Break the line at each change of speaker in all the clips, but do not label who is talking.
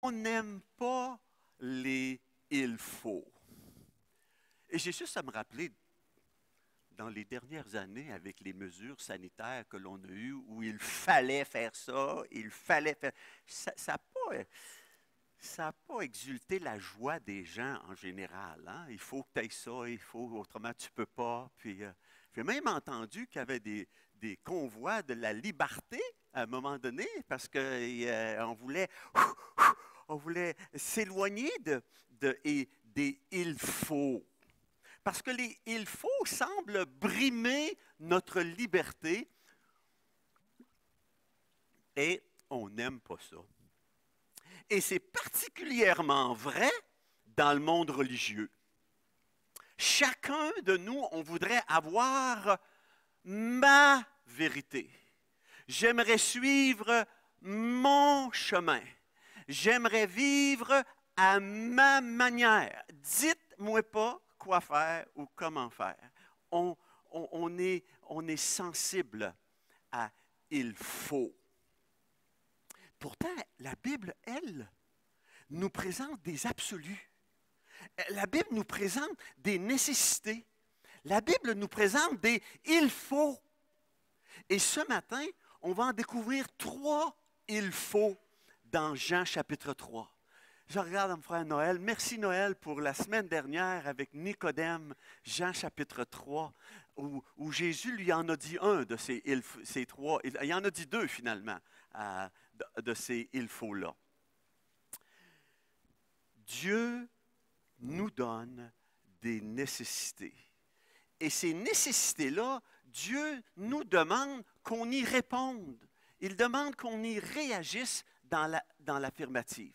On n'aime pas les il faut. Et j'ai juste à me rappeler, dans les dernières années, avec les mesures sanitaires que l'on a eues, où il fallait faire ça, il fallait faire... Ça n'a pas exulté la joie des gens en général. Hein? Il faut que tu aies ça, il faut, autrement tu ne peux pas. Puis, j'ai même entendu qu'il y avait des convois de la liberté à un moment donné, parce qu'on voulait, on voulait s'éloigner des il faut. Parce que les il faut semblent brimer notre liberté et on n'aime pas ça. Et c'est particulièrement vrai dans le monde religieux. Chacun de nous, on voudrait avoir ma vérité. J'aimerais suivre mon chemin. J'aimerais vivre à ma manière. Dites-moi pas quoi faire ou comment faire. On est sensible à il faut. Pourtant, la Bible, elle, nous présente des absolus. La Bible nous présente des nécessités. La Bible nous présente des il faut. Et ce matin, on va en découvrir 3 il faut dans Jean chapitre 3. Je regarde mon frère Noël. Merci Noël pour la semaine dernière avec Nicodème, Jean chapitre 3, où Jésus lui en a dit un de ces 3. Il en a dit 2 finalement de ces il faut-là. Dieu nous donne des nécessités. Et ces nécessités-là, Dieu nous demande qu'on y réponde. Il demande qu'on y réagisse dans l'affirmative.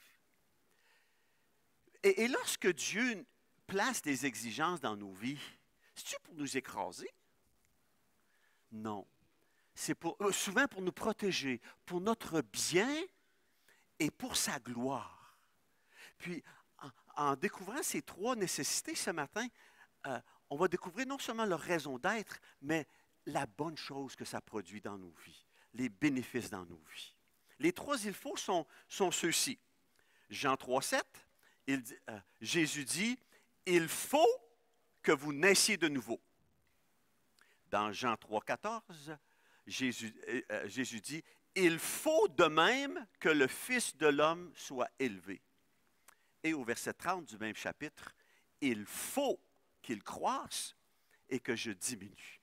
Et lorsque Dieu place des exigences dans nos vies, c'est-tu pour nous écraser? Non. C'est souvent pour nous protéger, pour notre bien et pour sa gloire. Puis, en découvrant ces 3 nécessités ce matin, on va découvrir non seulement leur raison d'être, mais la bonne chose que ça produit dans nos vies, les bénéfices dans nos vies. Les 3 il faut sont ceux-ci. Jean 3,7, Jésus dit, il faut que vous naissiez de nouveau. Dans Jean 3,14, Jésus dit, il faut de même que le Fils de l'homme soit élevé. Et au verset 30 du même chapitre, il faut qu'il croisse et que je diminue.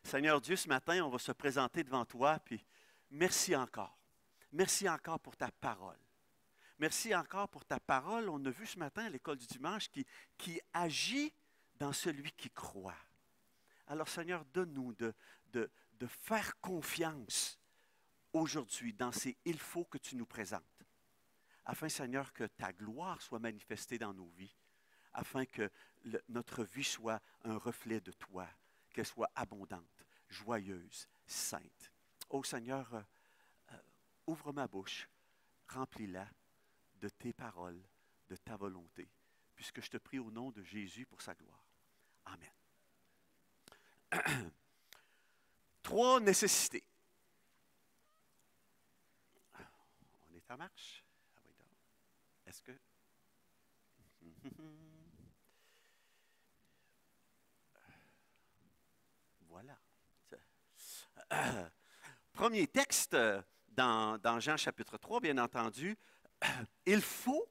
Seigneur Dieu, ce matin, on va se présenter devant toi, puis merci encore. Merci encore pour ta parole. Merci encore pour ta parole. On a vu ce matin à l'école du dimanche qui agit dans celui qui croit. Alors Seigneur, donne-nous de faire confiance aujourd'hui dans ces « il faut » que tu nous présentes. Afin, Seigneur, que ta gloire soit manifestée dans nos vies, afin que notre vie soit un reflet de toi, qu'elle soit abondante, joyeuse, sainte. Ô Seigneur, ouvre ma bouche, remplis-la de tes paroles, de ta volonté, puisque je te prie au nom de Jésus pour sa gloire. Amen. 3 nécessités. On est en marche. Est-ce que... Voilà. Premier texte dans Jean chapitre 3, bien entendu. Il faut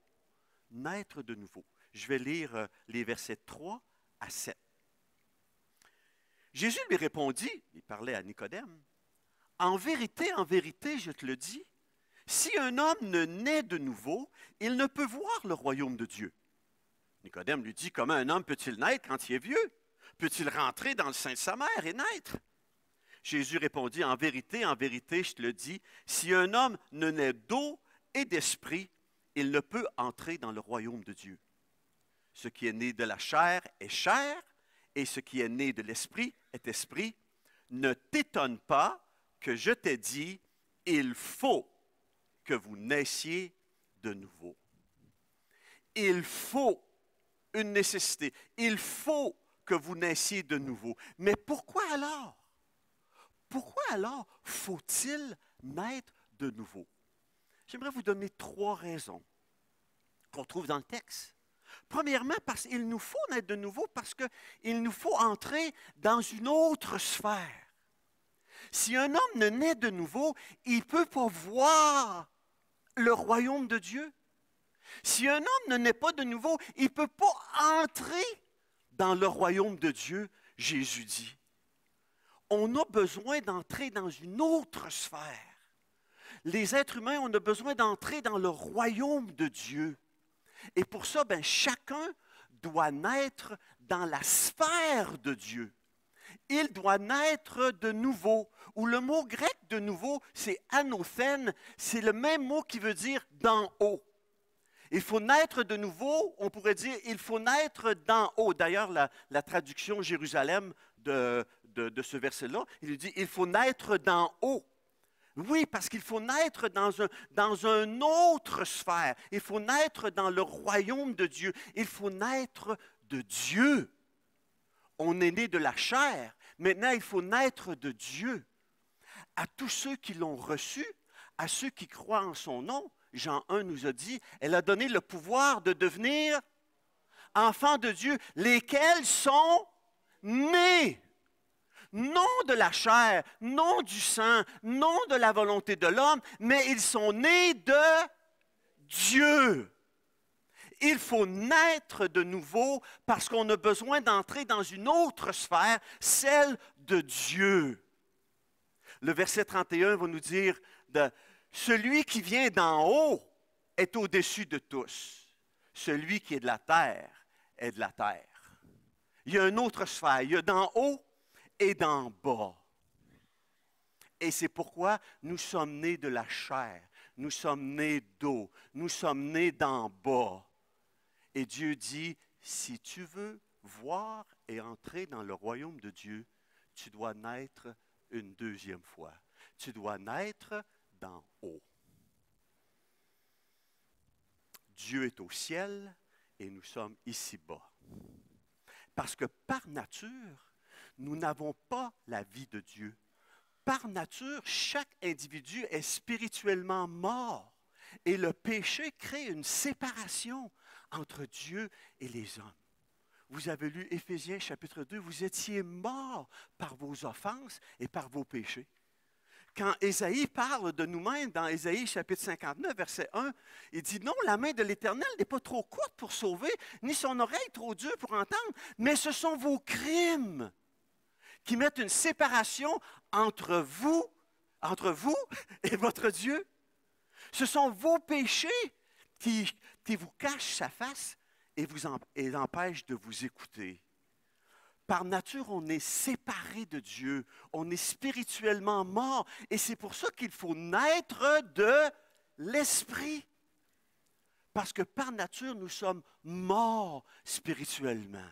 naître de nouveau. Je vais lire les versets 3 à 7. Jésus lui répondit, il parlait à Nicodème, en vérité, je te le dis, si un homme ne naît de nouveau, il ne peut voir le royaume de Dieu. Nicodème lui dit, comment un homme peut-il naître quand il est vieux? Peut-il rentrer dans le sein de sa mère et naître? Jésus répondit, en vérité, je te le dis, si un homme ne naît d'eau et d'esprit, il ne peut entrer dans le royaume de Dieu. Ce qui est né de la chair est chair, et ce qui est né de l'esprit est esprit. Ne t'étonne pas que je t'ai dit, il faut que vous naissiez de nouveau. Il faut une nécessité. Il faut que vous naissiez de nouveau. Mais pourquoi alors? Pourquoi alors faut-il naître de nouveau? J'aimerais vous donner 3 raisons qu'on trouve dans le texte. Premièrement, parce qu'il nous faut naître de nouveau, parce qu'il nous faut entrer dans une autre sphère. Si un homme ne naît de nouveau, il ne peut pas voir le royaume de Dieu. Si un homme ne naît pas de nouveau, il ne peut pas entrer dans le royaume de Dieu, Jésus dit. On a besoin d'entrer dans une autre sphère. Les êtres humains, on a besoin d'entrer dans le royaume de Dieu. Et pour ça, chacun doit naître dans la sphère de Dieu. Il doit naître de nouveau. Ou le mot grec de nouveau, c'est anothène. C'est le même mot qui veut dire d'en haut. Il faut naître de nouveau, on pourrait dire, il faut naître d'en haut. D'ailleurs, la traduction Jérusalem de ce verset-là, il dit, il faut naître d'en haut. Oui, parce qu'il faut naître dans une autre sphère. Il faut naître dans le royaume de Dieu. Il faut naître de Dieu. On est né de la chair. Maintenant, il faut naître de Dieu. À tous ceux qui l'ont reçu, à ceux qui croient en son nom, Jean 1 nous a dit, elle a donné le pouvoir de devenir enfants de Dieu, lesquels sont nés. Non de la chair, non du sang, non de la volonté de l'homme, mais ils sont nés de Dieu. Il faut naître de nouveau parce qu'on a besoin d'entrer dans une autre sphère, celle de Dieu. Le verset 31 va nous dire, celui qui vient d'en haut est au-dessus de tous. Celui qui est de la terre est de la terre. Il y a une autre sphère, il y a d'en haut et d'en bas. Et c'est pourquoi nous sommes nés de la chair, nous sommes nés d'eau, nous sommes nés d'en bas. Et Dieu dit, si tu veux voir et entrer dans le royaume de Dieu, tu dois naître une deuxième fois. Tu dois naître d'en haut. Dieu est au ciel et nous sommes ici-bas. Parce que par nature, nous n'avons pas la vie de Dieu. Par nature, chaque individu est spirituellement mort. Et le péché crée une séparation entre Dieu et les hommes. Vous avez lu Éphésiens chapitre 2, vous étiez morts par vos offenses et par vos péchés. Quand Ésaïe parle de nous-mêmes dans Ésaïe chapitre 59, verset 1, il dit « Non, la main de l'Éternel n'est pas trop courte pour sauver, ni son oreille trop dure pour entendre, mais ce sont vos crimes qui mettent une séparation entre vous et votre Dieu. Ce sont vos péchés qui vous cachent sa face et l'empêchent de vous écouter. » Par nature, on est séparé de Dieu. On est spirituellement mort. Et c'est pour ça qu'il faut naître de l'Esprit. Parce que par nature, nous sommes morts spirituellement.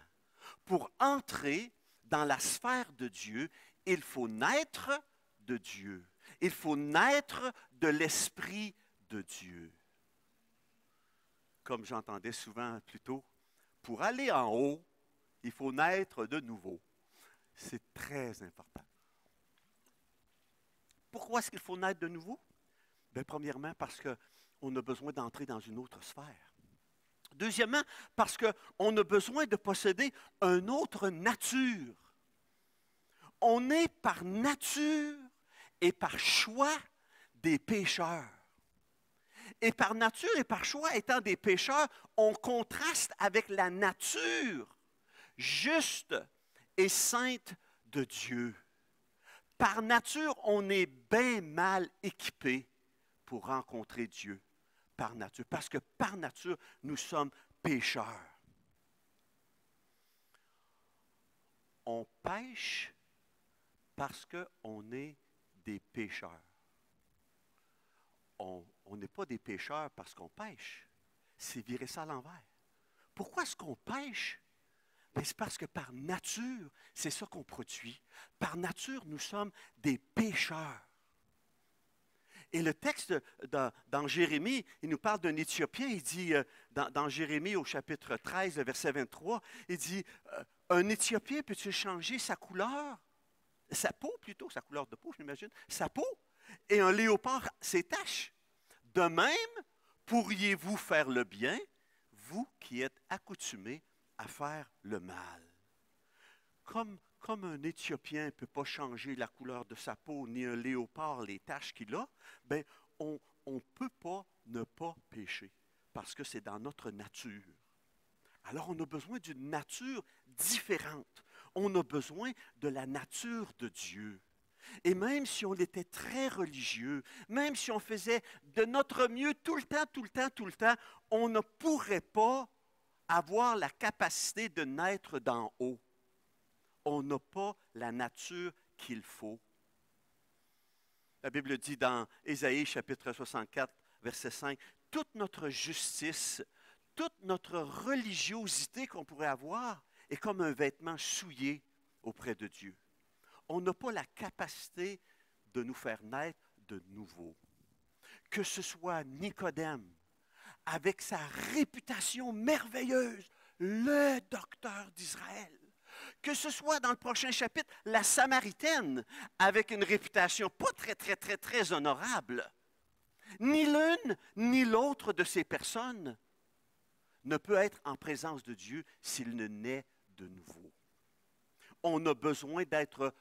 Pour entrer dans la sphère de Dieu, il faut naître de Dieu. Il faut naître de l'Esprit de Dieu. Comme j'entendais souvent plus tôt, pour aller en haut, il faut naître de nouveau. C'est très important. Pourquoi est-ce qu'il faut naître de nouveau? Premièrement, parce qu'on a besoin d'entrer dans une autre sphère. Deuxièmement, parce qu'on a besoin de posséder une autre nature. On est par nature et par choix des pécheurs. Et par nature et par choix, étant des pécheurs, on contraste avec la nature juste et sainte de Dieu. Par nature, on est bien mal équipé pour rencontrer Dieu. Par nature. Parce que par nature, nous sommes pécheurs. On pêche parce qu'on est des pécheurs. On n'est pas des pécheurs parce qu'on pêche. C'est virer ça à l'envers. Pourquoi est-ce qu'on pêche? C'est parce que par nature, c'est ça qu'on produit. Par nature, nous sommes des pécheurs. Et le texte dans Jérémie, il nous parle d'un Éthiopien. Il dit, dans Jérémie au chapitre 13, verset 23, il dit, un Éthiopien peut-il changer sa couleur? Sa peau plutôt, sa couleur de peau, j'imagine. Sa peau. Et un léopard ses taches. De même, pourriez-vous faire le bien vous qui êtes accoutumés à faire le mal. Comme un Éthiopien ne peut pas changer la couleur de sa peau, ni un léopard les taches qu'il a, ben, on ne peut pas ne pas pécher, parce que c'est dans notre nature. Alors on a besoin d'une nature différente. On a besoin de la nature de Dieu. Et même si on était très religieux, même si on faisait de notre mieux tout le temps, tout le temps, tout le temps, on ne pourrait pas avoir la capacité de naître d'en haut. On n'a pas la nature qu'il faut. La Bible dit dans Ésaïe chapitre 64, verset 5, toute notre justice, toute notre religiosité qu'on pourrait avoir est comme un vêtement souillé auprès de Dieu. On n'a pas la capacité de nous faire naître de nouveau. Que ce soit Nicodème, avec sa réputation merveilleuse, le docteur d'Israël. Que ce soit dans le prochain chapitre, la Samaritaine, avec une réputation pas très, très, très, très honorable. Ni l'une, ni l'autre de ces personnes ne peut être en présence de Dieu s'il ne naît de nouveau. On a besoin d'être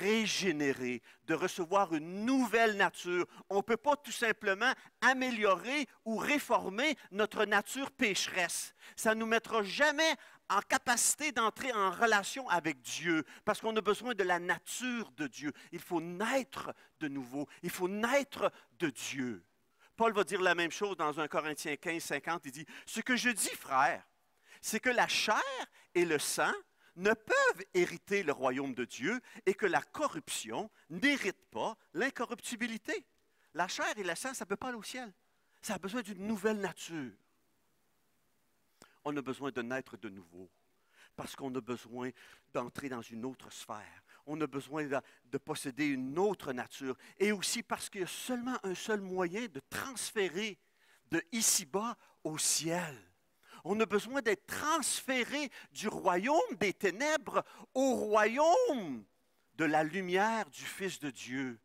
régénérer, de recevoir une nouvelle nature. On ne peut pas tout simplement améliorer ou réformer notre nature pécheresse. Ça ne nous mettra jamais en capacité d'entrer en relation avec Dieu, parce qu'on a besoin de la nature de Dieu. Il faut naître de nouveau. Il faut naître de Dieu. Paul va dire la même chose dans 1 Corinthiens 15, 50. Il dit, « Ce que je dis, frères, c'est que la chair et le sang ne peuvent hériter le royaume de Dieu et que la corruption n'hérite pas l'incorruptibilité. » La chair et le sang, ça ne peut pas aller au ciel. Ça a besoin d'une nouvelle nature. On a besoin de naître de nouveau parce qu'on a besoin d'entrer dans une autre sphère. On a besoin de posséder une autre nature. Et aussi parce qu'il y a seulement un seul moyen de transférer de ici-bas au ciel. On a besoin d'être transféré du royaume des ténèbres au royaume de la lumière du Fils de Dieu.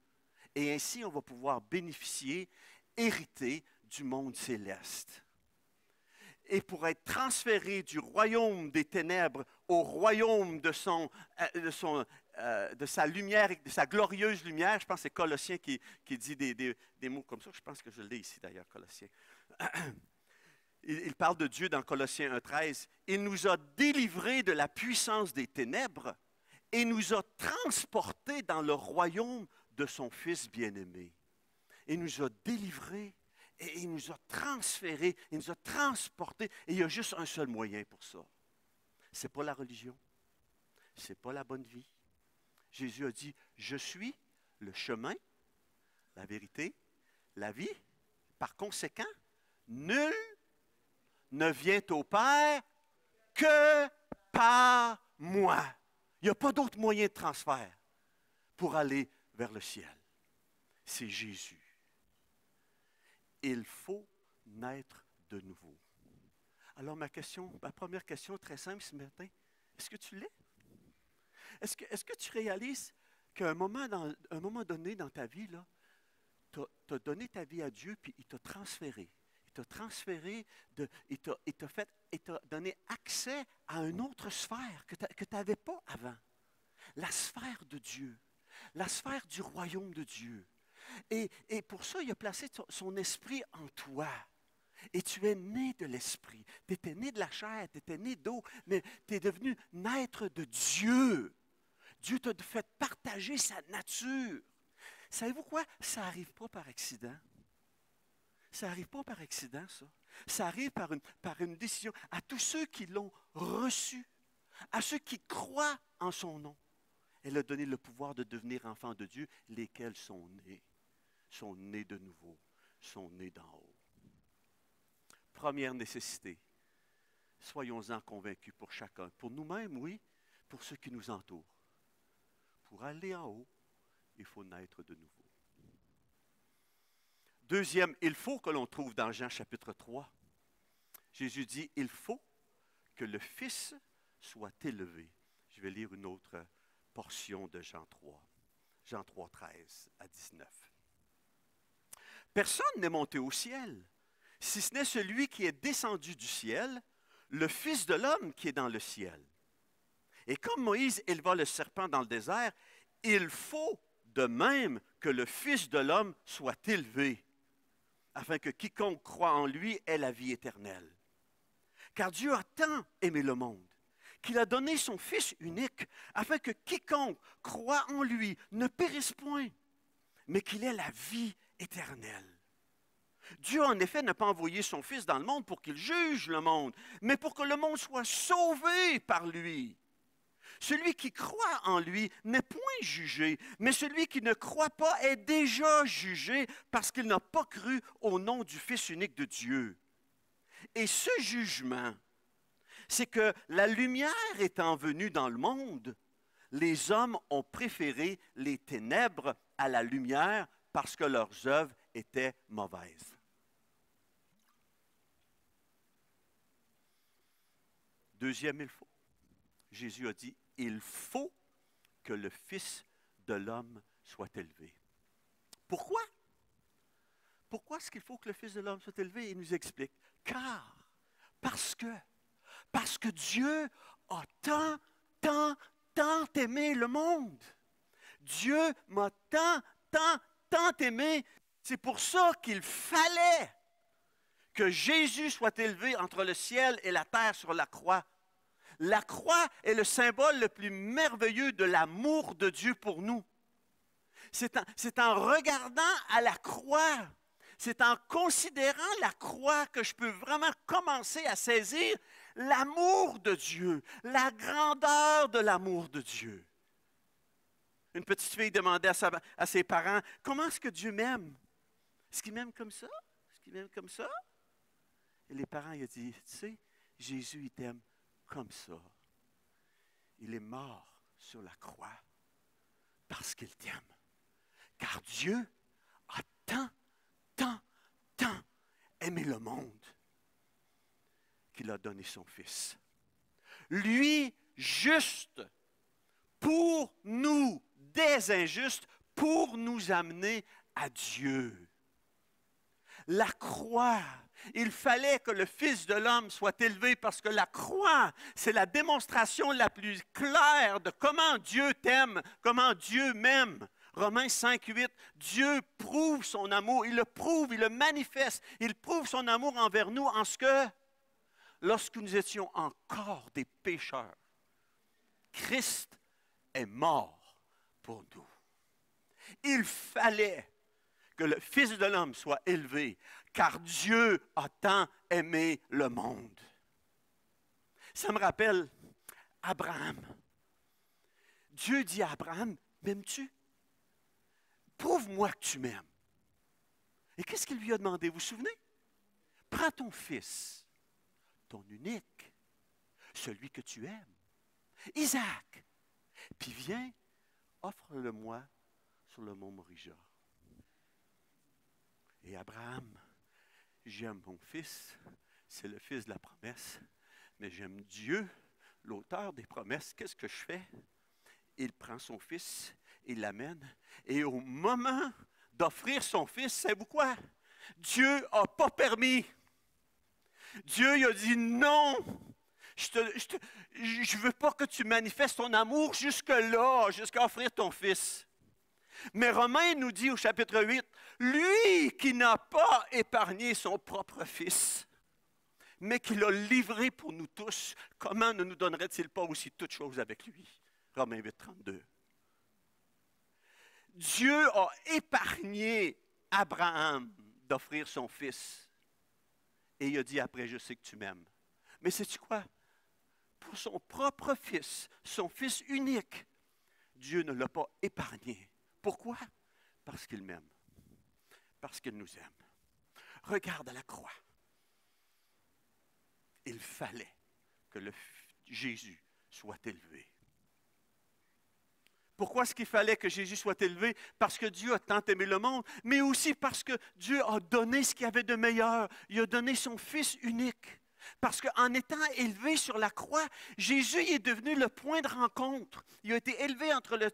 Et ainsi, on va pouvoir bénéficier, hériter du monde céleste. Et pour être transféré du royaume des ténèbres au royaume de sa lumière, de sa glorieuse lumière, je pense que c'est Colossiens qui dit des mots comme ça. Je pense que je l'ai ici d'ailleurs, Colossiens. Il parle de Dieu dans Colossiens 1,13. Il nous a délivrés de la puissance des ténèbres et nous a transportés dans le royaume de son Fils bien-aimé. Il nous a délivrés et il nous a transférés, il nous a transportés. Et il y a juste un seul moyen pour ça. Ce n'est pas la religion, ce n'est pas la bonne vie. Jésus a dit, je suis le chemin, la vérité, la vie. Par conséquent, nul ne vient au Père que par moi. Il n'y a pas d'autre moyen de transfert pour aller vers le ciel. C'est Jésus. Il faut naître de nouveau. Alors ma première question très simple ce matin, est-ce que tu l'es? Est-ce que tu réalises qu'à un moment donné dans ta vie, tu as donné ta vie à Dieu, puis il t'a transféré. Il t'a transféré, il t'a donné accès à une autre sphère que tu n'avais pas avant. La sphère de Dieu, la sphère du royaume de Dieu. Et pour ça, il a placé son esprit en toi. Et tu es né de l'esprit. Tu étais né de la chair, tu étais né d'eau, mais tu es devenu naître de Dieu. Dieu t'a fait partager sa nature. Savez-vous quoi? Ça n'arrive pas par accident. Ça n'arrive pas par accident, ça. Ça arrive par une décision. À tous ceux qui l'ont reçu, à ceux qui croient en son nom, elle a donné le pouvoir de devenir enfants de Dieu, lesquels sont nés de nouveau, sont nés d'en haut. Première nécessité, soyons-en convaincus pour chacun, pour nous-mêmes, oui, pour ceux qui nous entourent. Pour aller en haut, il faut naître de nouveau. Deuxième, il faut que l'on trouve dans Jean chapitre 3. Jésus dit, il faut que le Fils soit élevé. Je vais lire une autre portion de Jean 3. Jean 3, 13 à 19. Personne n'est monté au ciel, si ce n'est celui qui est descendu du ciel, le Fils de l'homme qui est dans le ciel. Et comme Moïse éleva le serpent dans le désert, il faut de même que le Fils de l'homme soit élevé, afin que quiconque croit en lui ait la vie éternelle. Car Dieu a tant aimé le monde, qu'il a donné son Fils unique, afin que quiconque croit en lui ne périsse point, mais qu'il ait la vie éternelle. Dieu, en effet, n'a pas envoyé son Fils dans le monde pour qu'il juge le monde, mais pour que le monde soit sauvé par lui. Celui qui croit en lui n'est point jugé, mais celui qui ne croit pas est déjà jugé parce qu'il n'a pas cru au nom du Fils unique de Dieu. Et ce jugement, c'est que la lumière étant venue dans le monde, les hommes ont préféré les ténèbres à la lumière parce que leurs œuvres étaient mauvaises. Deuxième, il faut. Jésus a dit, il faut que le Fils de l'homme soit élevé. Pourquoi? Pourquoi est-ce qu'il faut que le Fils de l'homme soit élevé? Il nous explique. Parce que Dieu a tant aimé le monde. Dieu m'a tant aimé. C'est pour ça qu'il fallait que Jésus soit élevé entre le ciel et la terre sur la croix. La croix est le symbole le plus merveilleux de l'amour de Dieu pour nous. C'est en regardant à la croix, c'est en considérant la croix que je peux vraiment commencer à saisir l'amour de Dieu, la grandeur de l'amour de Dieu. Une petite fille demandait à ses parents, « Comment est-ce que Dieu m'aime? Est-ce qu'il m'aime comme ça? Est-ce qu'il m'aime comme ça? » Et les parents ils ont dit, « Tu sais, Jésus, il t'aime comme ça. Il est mort sur la croix parce qu'il t'aime. Car Dieu a tant aimé le monde qu'il a donné son Fils. Lui, juste, pour nous, des injustes, pour nous amener à Dieu. La croix, il fallait que le Fils de l'homme soit élevé parce que la croix, c'est la démonstration la plus claire de comment Dieu t'aime, comment Dieu m'aime. Romains 5, 8, Dieu prouve son amour, il le prouve, il le manifeste, il prouve son amour envers nous en ce que, lorsque nous étions encore des pécheurs, Christ est mort pour nous. Il fallait que le Fils de l'homme soit élevé, car Dieu a tant aimé le monde. Ça me rappelle Abraham. Dieu dit à Abraham, m'aimes-tu? Prouve-moi que tu m'aimes. Et qu'est-ce qu'il lui a demandé, vous vous souvenez? Prends ton fils, ton unique, celui que tu aimes, Isaac, puis viens, offre-le-moi sur le mont Moria. Et Abraham, j'aime mon fils, c'est le fils de la promesse, mais j'aime Dieu, l'auteur des promesses. Qu'est-ce que je fais? Il prend son fils, il l'amène, et au moment d'offrir son fils, savez-vous quoi? Dieu n'a pas permis. Dieu il a dit non, je ne veux pas que tu manifestes ton amour jusque-là, jusqu'à offrir ton fils. Mais Romains nous dit au chapitre 8, lui qui n'a pas épargné son propre fils, mais qui l'a livré pour nous tous, comment ne nous donnerait-il pas aussi toutes choses avec lui? Romains 8, 32. Dieu a épargné Abraham d'offrir son fils. Et il a dit après, je sais que tu m'aimes. Mais sais-tu quoi? Pour son propre fils, son fils unique, Dieu ne l'a pas épargné. Pourquoi? Parce qu'il m'aime. Parce qu'il nous aime. Regarde à la croix. Il fallait que Jésus soit élevé. Pourquoi est-ce qu'il fallait que Jésus soit élevé? Parce que Dieu a tant aimé le monde, mais aussi parce que Dieu a donné ce qu'il y avait de meilleur. Il a donné son Fils unique. Parce qu'en étant élevé sur la croix, Jésus est devenu le point de rencontre. Il a été élevé entre le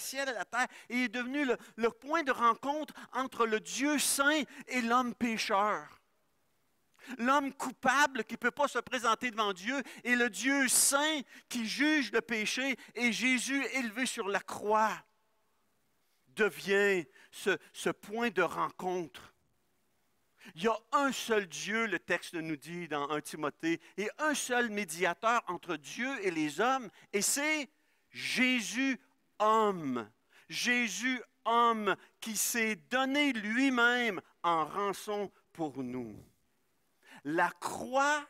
ciel et la terre et il est devenu le point de rencontre entre le Dieu saint et l'homme pécheur. L'homme coupable qui ne peut pas se présenter devant Dieu et le Dieu saint qui juge le péché et Jésus élevé sur la croix devient ce point de rencontre. Il y a un seul Dieu, le texte nous dit dans 1 Timothée, et un seul médiateur entre Dieu et les hommes, et c'est Jésus homme. Jésus homme qui s'est donné lui-même en rançon pour nous. La croix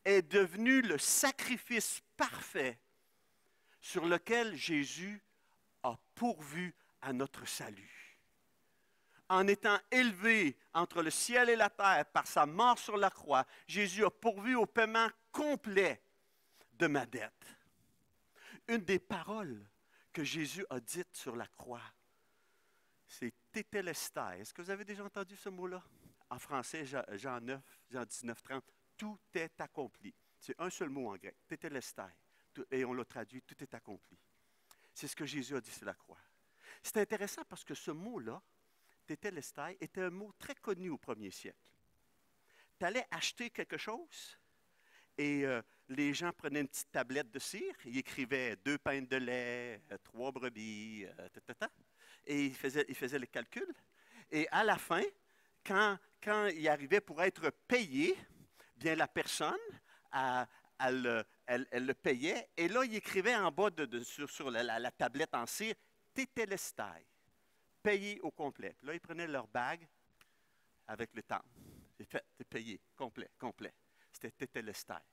est devenue le sacrifice parfait sur lequel Jésus a pourvu à notre salut. En étant élevé entre le ciel et la terre par sa mort sur la croix, Jésus a pourvu au paiement complet de ma dette. Une des paroles que Jésus a dites sur la croix, c'est « tétélestai ». Est-ce que vous avez déjà entendu ce mot-là? En français, Jean 9, Jean 19, 30, « tout est accompli ». C'est un seul mot en grec, « tétélestai ». Et on l'a traduit, « tout est accompli ». C'est ce que Jésus a dit sur la croix. C'est intéressant parce que ce mot-là, « tétélestai », était un mot très connu au 1er siècle. Tu allais acheter quelque chose et les gens prenaient une petite tablette de cire, ils écrivaient 2 pintes de lait, 3 brebis, et ils faisaient le calcul. Et à la fin, quand il arrivait pour être payé, bien la personne, elle le payait, et là, il écrivait en bas sur la tablette en cire, « tétélestai », payé au complet. Puis là, ils prenaient leur bague avec le temps. C'est fait, c'est payé, complet. C'était tétélestai.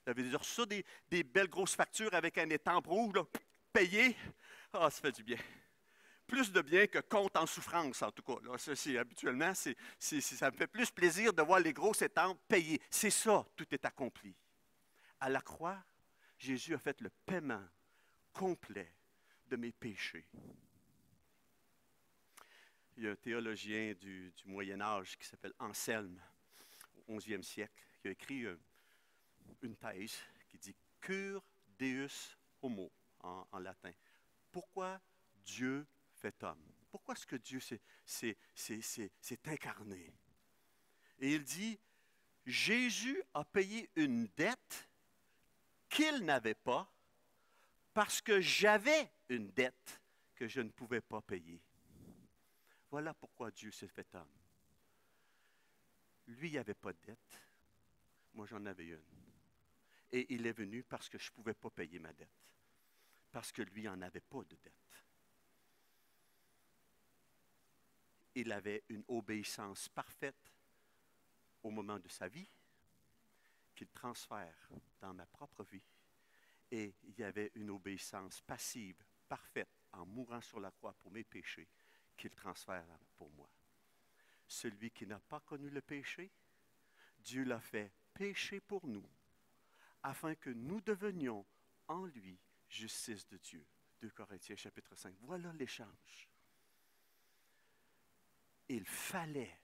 Vous avez déjà reçu des belles grosses factures avec un étampe rouge, là, payé. Ah, ça fait du bien. Plus de bien que compte en souffrance, en tout cas. Là, habituellement, ça me fait plus plaisir de voir les grosses étampes payées. C'est ça, tout est accompli. À la croix, Jésus a fait le paiement complet de mes péchés. Il y a un théologien du Moyen Âge qui s'appelle Anselme, au 11e siècle, qui a écrit une thèse qui dit « Cur Deus homo » en latin. Pourquoi Dieu fait homme? Pourquoi est-ce que Dieu s'est incarné? Et il dit « Jésus a payé une dette qu'il n'avait pas parce que j'avais une dette que je ne pouvais pas payer. » Voilà pourquoi Dieu s'est fait homme. Lui, il n'avait pas de dette. Moi, j'en avais une. Et il est venu parce que je ne pouvais pas payer ma dette. Parce que lui, il n'en avait pas de dette. Il avait une obéissance parfaite au moment de sa vie, qu'il transfère dans ma propre vie. Et il y avait une obéissance passive, parfaite, en mourant sur la croix pour mes péchés, qu'il transfère pour moi. Celui qui n'a pas connu le péché, Dieu l'a fait péché pour nous, afin que nous devenions en lui justice de Dieu. 2 Corinthiens chapitre 5. Voilà l'échange. Il fallait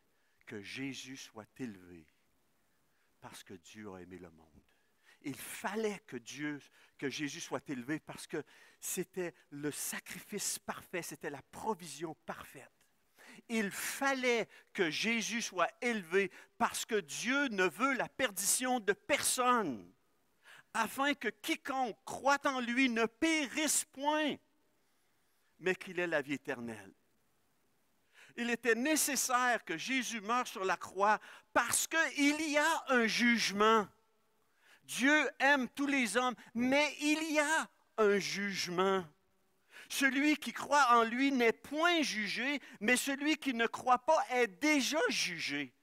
que Jésus soit élevé parce que Dieu a aimé le monde. Il fallait que Jésus soit élevé parce que c'était le sacrifice parfait, c'était la provision parfaite. Il fallait que Jésus soit élevé parce que Dieu ne veut la perdition de personne, afin que quiconque croit en lui ne périsse point, mais qu'il ait la vie éternelle. Il était nécessaire que Jésus meure sur la croix parce qu'il y a un jugement. Dieu aime tous les hommes, mais il y a un jugement. Celui qui croit en lui n'est point jugé, mais celui qui ne croit pas est déjà jugé,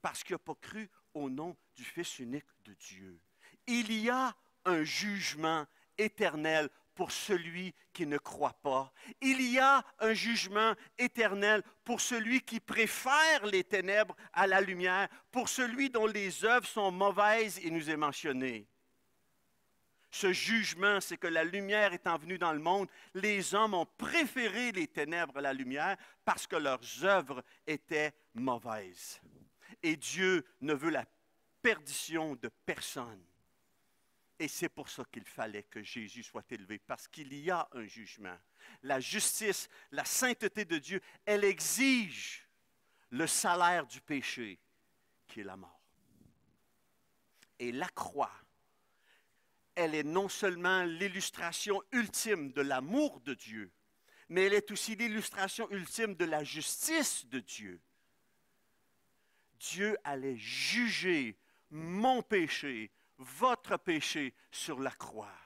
parce qu'il n'a pas cru au nom du Fils unique de Dieu. Il y a un jugement éternel pour celui qui ne croit pas. Il y a un jugement éternel pour celui qui préfère les ténèbres à la lumière, pour celui dont les œuvres sont mauvaises, il nous est mentionné. Ce jugement, c'est que la lumière étant venue dans le monde, les hommes ont préféré les ténèbres à la lumière parce que leurs œuvres étaient mauvaises. Et Dieu ne veut la perdition de personne. Et c'est pour ça qu'il fallait que Jésus soit élevé, parce qu'il y a un jugement. La justice, la sainteté de Dieu, elle exige le salaire du péché, qui est la mort. Et la croix, elle est non seulement l'illustration ultime de l'amour de Dieu, mais elle est aussi l'illustration ultime de la justice de Dieu. Dieu allait juger mon péché, votre péché sur la croix.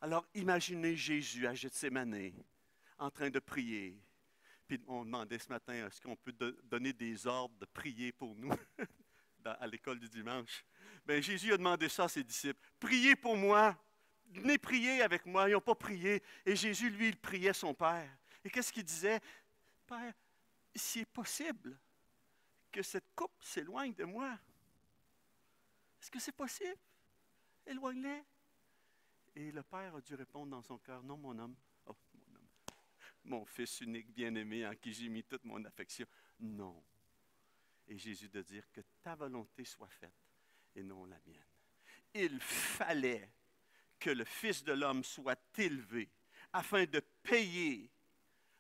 Alors imaginez Jésus à Gethsémani, en train de prier. Puis on demandait ce matin, est-ce qu'on peut donner des ordres de prier pour nous à l'école du dimanche? Bien, Jésus a demandé ça à ses disciples. Priez pour moi. Venez prier avec moi. Ils n'ont pas prié. Et Jésus, lui, il priait son Père. Et qu'est-ce qu'il disait? Père, s'il est possible que cette coupe s'éloigne de moi, est-ce que c'est possible? Éloigne-les. Et le Père a dû répondre dans son cœur, non, mon homme. Oh, mon homme. Mon fils unique bien-aimé en qui j'ai mis toute mon affection. Non. Et Jésus de dire que ta volonté soit faite et non la mienne. Il fallait que le Fils de l'homme soit élevé afin de payer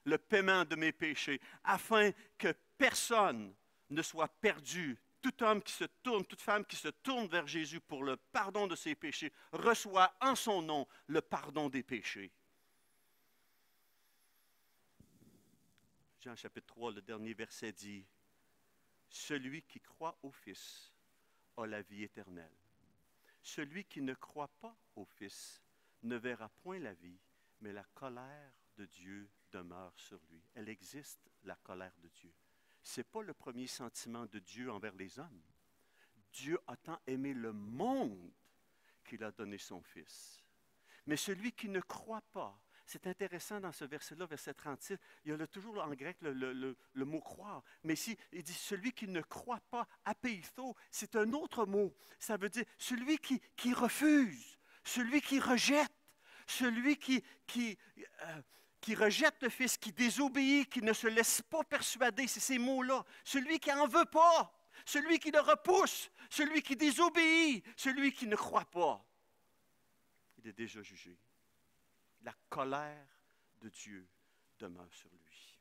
le paiement de mes péchés, afin que personne ne soit perdu. Tout homme qui se tourne, toute femme qui se tourne vers Jésus pour le pardon de ses péchés, reçoit en son nom le pardon des péchés. Jean chapitre 3, le dernier verset dit, « Celui qui croit au Fils a la vie éternelle. Celui qui ne croit pas au Fils ne verra point la vie, mais la colère de Dieu demeure sur lui. » Elle existe, la colère de Dieu. Ce n'est pas le premier sentiment de Dieu envers les hommes. Dieu a tant aimé le monde qu'il a donné son Fils. Mais celui qui ne croit pas, c'est intéressant dans ce verset-là, verset 36, il y a toujours en grec le mot croire. Mais ici, il dit celui qui ne croit pas, apeitho, c'est un autre mot. Ça veut dire celui qui refuse, celui qui rejette, celui qui rejette le Fils, qui désobéit, qui ne se laisse pas persuader. C'est ces mots-là. Celui qui n'en veut pas, celui qui le repousse, celui qui désobéit, celui qui ne croit pas. Il est déjà jugé. La colère de Dieu demeure sur lui.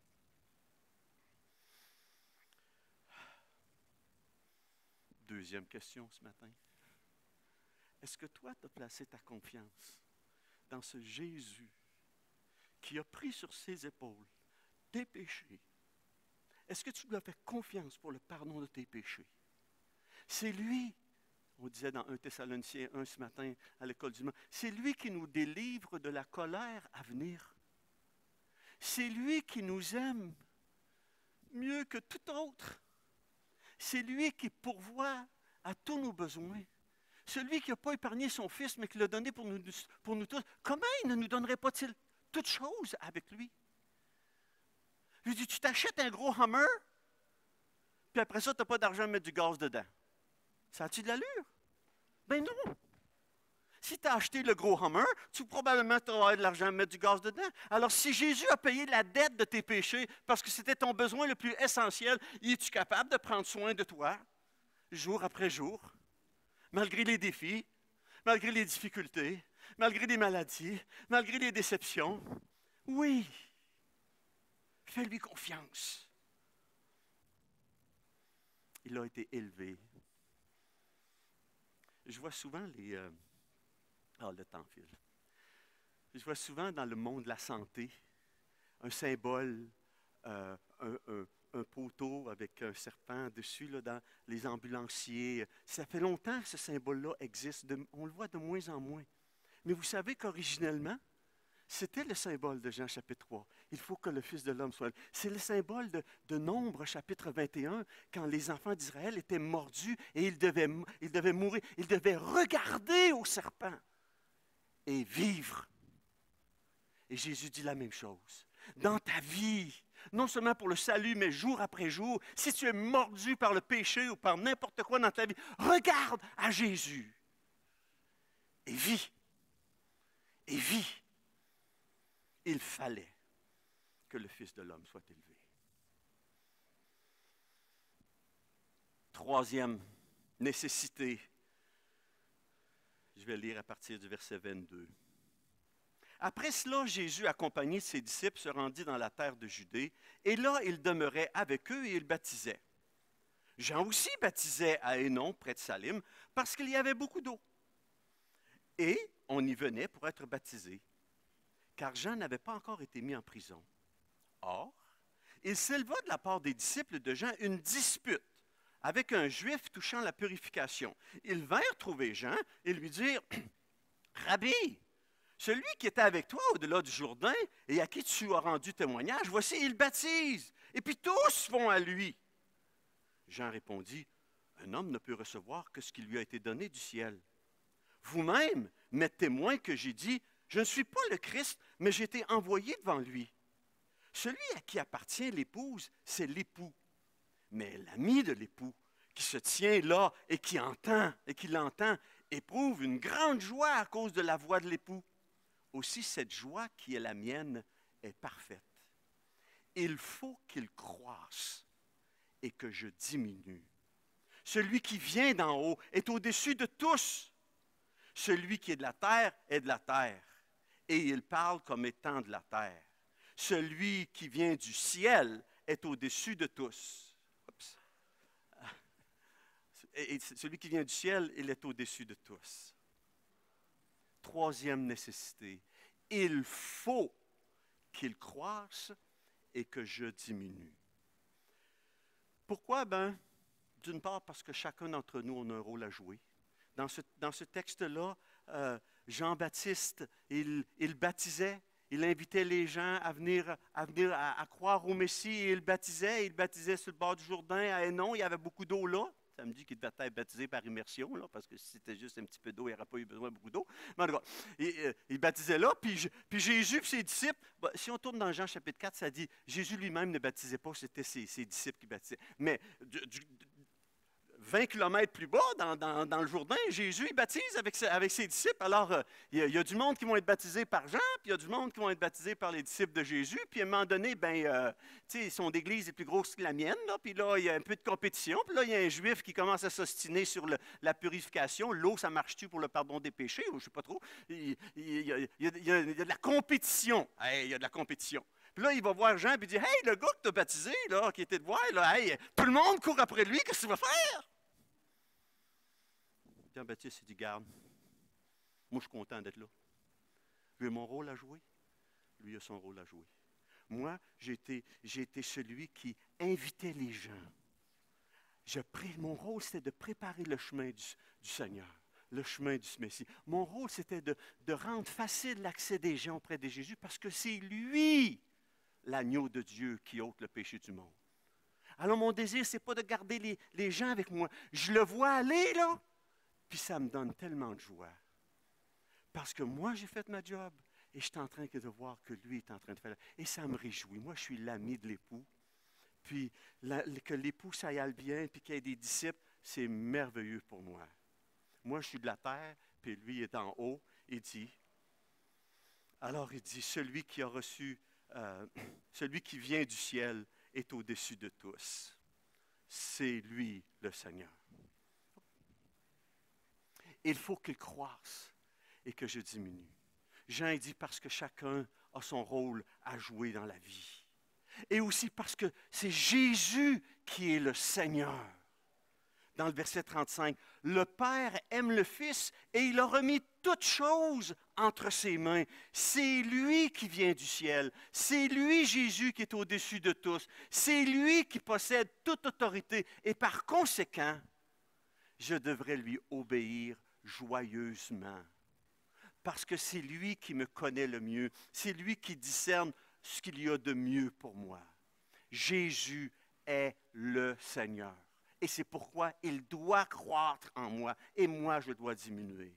Deuxième question ce matin. Est-ce que toi, tu as placé ta confiance dans ce Jésus qui a pris sur ses épaules tes péchés? Est-ce que tu lui as fait confiance pour le pardon de tes péchés? C'est lui. On disait dans 1 Thessaloniciens 1 ce matin à l'école du dimanche, c'est lui qui nous délivre de la colère à venir. C'est lui qui nous aime mieux que tout autre. C'est lui qui pourvoit à tous nos besoins. Celui qui n'a pas épargné son Fils, mais qui l'a donné pour nous tous. Comment il ne nous donnerait pas-il toutes choses avec lui? Je lui dis, tu t'achètes un gros Hummer, puis après ça, tu n'as pas d'argent à mettre du gaz dedans. Ça a-tu de l'allure? Ben non. Si tu as acheté le gros Hummer, tu probablement auras de l'argent à mettre du gaz dedans. Alors, si Jésus a payé la dette de tes péchés parce que c'était ton besoin le plus essentiel, es-tu capable de prendre soin de toi, jour après jour, malgré les défis, malgré les difficultés, malgré les maladies, malgré les déceptions? Oui. Fais-lui confiance. Il a été élevé. Je vois souvent le temps file. Je vois souvent dans le monde de la santé un symbole, un poteau avec un serpent dessus, là, dans les ambulanciers. Ça fait longtemps que ce symbole-là existe. On le voit de moins en moins. Mais vous savez qu'originellement, c'était le symbole de Jean chapitre 3. Il faut que le Fils de l'homme soit là. C'est le symbole de Nombre chapitre 21, quand les enfants d'Israël étaient mordus et ils devaient mourir. Ils devaient regarder au serpent et vivre. Et Jésus dit la même chose. Dans ta vie, non seulement pour le salut, mais jour après jour, si tu es mordu par le péché ou par n'importe quoi dans ta vie, regarde à Jésus et vis. Et vis. Il fallait que le Fils de l'homme soit élevé. Troisième nécessité, je vais lire à partir du verset 22. Après cela, Jésus, accompagné de ses disciples, se rendit dans la terre de Judée, et là, il demeurait avec eux et il baptisait. Jean aussi baptisait à Hénon, près de Salim, parce qu'il y avait beaucoup d'eau. Et on y venait pour être baptisé, car Jean n'avait pas encore été mis en prison. Or, il s'éleva de la part des disciples de Jean une dispute avec un Juif touchant la purification. Ils vinrent trouver Jean et lui dirent, « Rabbi, celui qui était avec toi au-delà du Jourdain et à qui tu as rendu témoignage, voici, il baptise, et puis tous vont à lui. » Jean répondit, « Un homme ne peut recevoir que ce qui lui a été donné du ciel. Vous-même m'êtes témoin que j'ai dit, je ne suis pas le Christ, mais j'ai été envoyé devant lui. Celui à qui appartient l'épouse, c'est l'époux. Mais l'ami de l'époux, qui se tient là et qui l'entend, éprouve une grande joie à cause de la voix de l'époux. Aussi cette joie qui est la mienne est parfaite. Il faut qu'il croisse et que je diminue. Celui qui vient d'en haut est au-dessus de tous. Celui qui est de la terre, et il parle comme étant de la terre. Celui qui vient du ciel est au-dessus de tous. Oups. Et celui qui vient du ciel, il est au-dessus de tous. Troisième nécessité, il faut qu'il croisse et que je diminue. Pourquoi? D'une part, parce que chacun d'entre nous, on a un rôle à jouer. Dans ce texte-là, Jean-Baptiste, il baptisait, il invitait les gens à venir à croire au Messie, et il baptisait sur le bord du Jourdain à Hénon, il y avait beaucoup d'eau là. Ça me dit qu'il devait être baptisé par immersion, là, parce que si c'était juste un petit peu d'eau, il n'aurait pas eu besoin de beaucoup d'eau. Mais en tout cas, il baptisait là, puis Jésus et ses disciples, si on tourne dans Jean chapitre 4, ça dit, Jésus lui-même ne baptisait pas, c'était ses disciples qui baptisaient. Mais 20 kilomètres plus bas, dans le Jourdain, Jésus il baptise avec ses disciples. Alors, il y a du monde qui vont être baptisés par Jean, puis il y a du monde qui vont être baptisés par les disciples de Jésus. Puis à un moment donné, son église est plus grosse que la mienne, là, puis là, il y a un peu de compétition. Puis là, il y a un Juif qui commence à s'ostiner sur la purification. L'eau, ça marche-tu pour le pardon des péchés? Ou je ne sais pas trop. Il y a de la compétition. Hey, il y a de la compétition. Puis là, il va voir Jean et dit, « Hey, le gars que tu as baptisé, là, qui était de voir, là, hey, tout le monde court après lui, qu'est-ce que tu vas faire? » Jean-Baptiste dit, « Garde, moi je suis content d'être là. J'ai mon rôle à jouer, lui a son rôle à jouer. Moi, j'ai été celui qui invitait les gens. Mon rôle, c'était de préparer le chemin du Seigneur, le chemin du Messie. Mon rôle, c'était de rendre facile l'accès des gens auprès de Jésus parce que c'est lui, l'agneau de Dieu, qui ôte le péché du monde. Alors, mon désir, ce n'est pas de garder les gens avec moi. Je le vois aller, là. Puis ça me donne tellement de joie. Parce que moi, j'ai fait ma job et je suis en train de voir que lui est en train de faire. Et ça me réjouit. Moi, je suis l'ami de l'époux. Puis que l'époux, ça y aille bien, puis qu'il y ait des disciples, c'est merveilleux pour moi. Moi, je suis de la terre, puis lui est en haut. Il dit, celui qui a reçu, celui qui vient du ciel est au-dessus de tous. C'est lui le Seigneur. Il faut qu'il croisse et que je diminue. Jean dit parce que chacun a son rôle à jouer dans la vie. Et aussi parce que c'est Jésus qui est le Seigneur. Dans le verset 35, le Père aime le Fils et il a remis toutes choses entre ses mains. C'est lui qui vient du ciel. C'est lui, Jésus, qui est au-dessus de tous. C'est lui qui possède toute autorité. Et par conséquent, je devrais lui obéir joyeusement. Parce que c'est lui qui me connaît le mieux. C'est lui qui discerne ce qu'il y a de mieux pour moi. Jésus est le Seigneur. Et c'est pourquoi il doit croître en moi et moi je dois diminuer.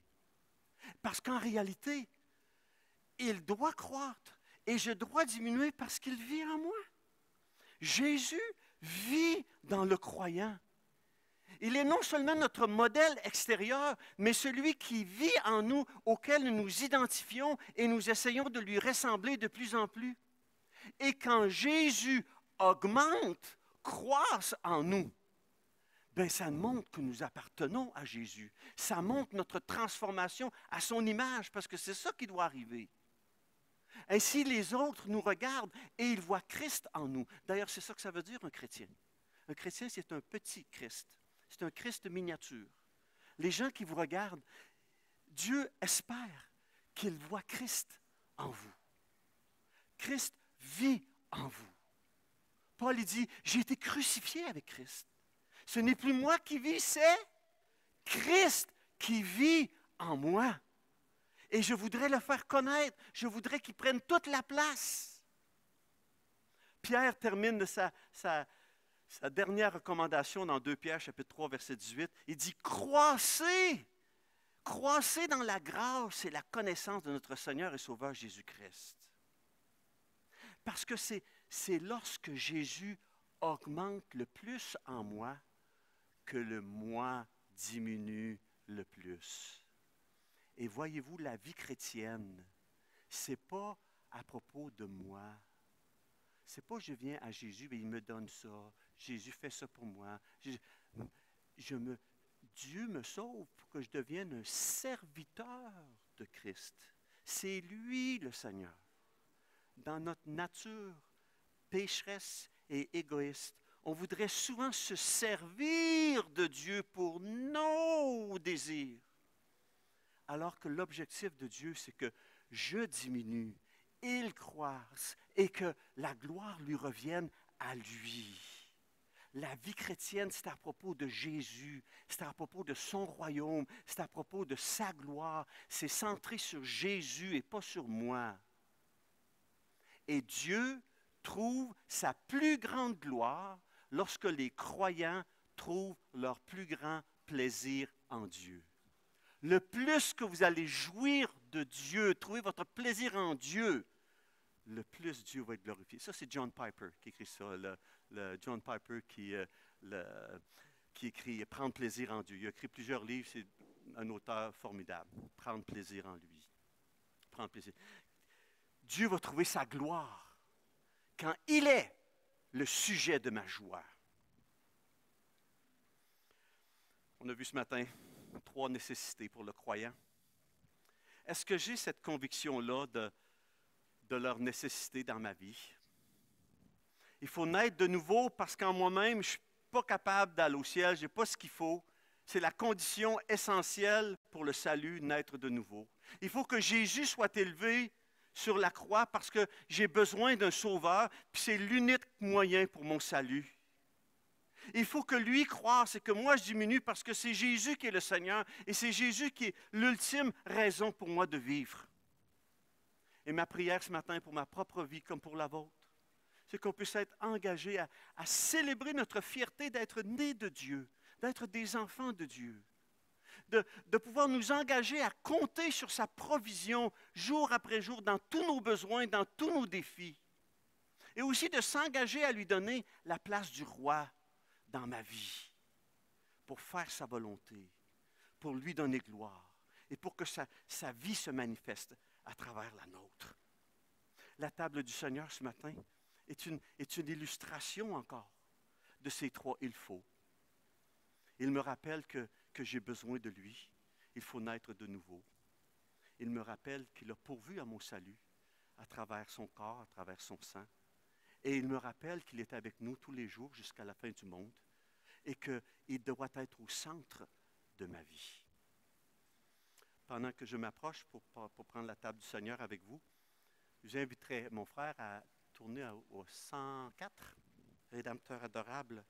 Parce qu'en réalité, il doit croître et je dois diminuer parce qu'il vit en moi. Jésus vit dans le croyant. Il est non seulement notre modèle extérieur, mais celui qui vit en nous, auquel nous nous identifions et nous essayons de lui ressembler de plus en plus. Et quand Jésus augmente, croisse en nous, ça montre que nous appartenons à Jésus. Ça montre notre transformation à son image, parce que c'est ça qui doit arriver. Ainsi, les autres nous regardent et ils voient Christ en nous. D'ailleurs, c'est ça que ça veut dire, un chrétien. Un chrétien, c'est un petit Christ. C'est un Christ miniature. Les gens qui vous regardent, Dieu espère qu'ils voient Christ en vous. Christ vit en vous. Paul il dit, j'ai été crucifié avec Christ. Ce n'est plus moi qui vis, c'est Christ qui vit en moi. Et je voudrais le faire connaître. Je voudrais qu'il prenne toute la place. Pierre termine sa dernière recommandation dans 2 Pierre, chapitre 3, verset 18. Il dit, croissez dans la grâce et la connaissance de notre Seigneur et Sauveur Jésus-Christ. Parce que c'est lorsque Jésus augmente le plus en moi que le moi diminue le plus. Et voyez-vous, la vie chrétienne, ce n'est pas à propos de moi. Ce n'est pas je viens à Jésus et il me donne ça. Jésus fait ça pour moi. Dieu me sauve pour que je devienne un serviteur de Christ. C'est lui le Seigneur. Dans notre nature pécheresse et égoïste, on voudrait souvent se servir de Dieu pour nos désirs. Alors que l'objectif de Dieu, c'est que je diminue, il croisse et que la gloire lui revienne à lui. La vie chrétienne, c'est à propos de Jésus, c'est à propos de son royaume, c'est à propos de sa gloire. C'est centré sur Jésus et pas sur moi. Et Dieu trouve sa plus grande gloire lorsque les croyants trouvent leur plus grand plaisir en Dieu. Le plus que vous allez jouir de Dieu, trouver votre plaisir en Dieu, le plus Dieu va être glorifié. Ça, c'est John Piper qui écrit ça. Le John Piper qui écrit « Prendre plaisir en Dieu ». Il a écrit plusieurs livres, c'est un auteur formidable. « Prendre plaisir en lui ». Prendre plaisir. Dieu va trouver sa gloire quand il est le sujet de ma joie. On a vu ce matin 3 nécessités pour le croyant. Est-ce que j'ai cette conviction-là de leur nécessité dans ma vie? Il faut naître de nouveau parce qu'en moi-même, je ne suis pas capable d'aller au ciel, je n'ai pas ce qu'il faut. C'est la condition essentielle pour le salut, naître de nouveau. Il faut que Jésus soit élevé sur la croix parce que j'ai besoin d'un sauveur, puis c'est l'unique moyen pour mon salut. Il faut que lui croisse et que moi je diminue parce que c'est Jésus qui est le Seigneur et c'est Jésus qui est l'ultime raison pour moi de vivre. Et ma prière ce matin pour ma propre vie comme pour la vôtre, c'est qu'on puisse être engagé à célébrer notre fierté d'être nés de Dieu, d'être des enfants de Dieu, de pouvoir nous engager à compter sur sa provision jour après jour dans tous nos besoins, dans tous nos défis. Et aussi de s'engager à lui donner la place du roi dans ma vie, pour faire sa volonté, pour lui donner gloire et pour que sa vie se manifeste à travers la nôtre. La table du Seigneur ce matin est une illustration encore de ces 3 « il faut ». Il me rappelle que j'ai besoin de lui. Il faut naître de nouveau. Il me rappelle qu'il a pourvu à mon salut à travers son corps, à travers son sang. Et il me rappelle qu'il est avec nous tous les jours jusqu'à la fin du monde et qu'il doit être au centre de ma vie. Pendant que je m'approche pour prendre la table du Seigneur avec vous, j'inviterai mon frère à tourner au 104, Rédempteur adorable.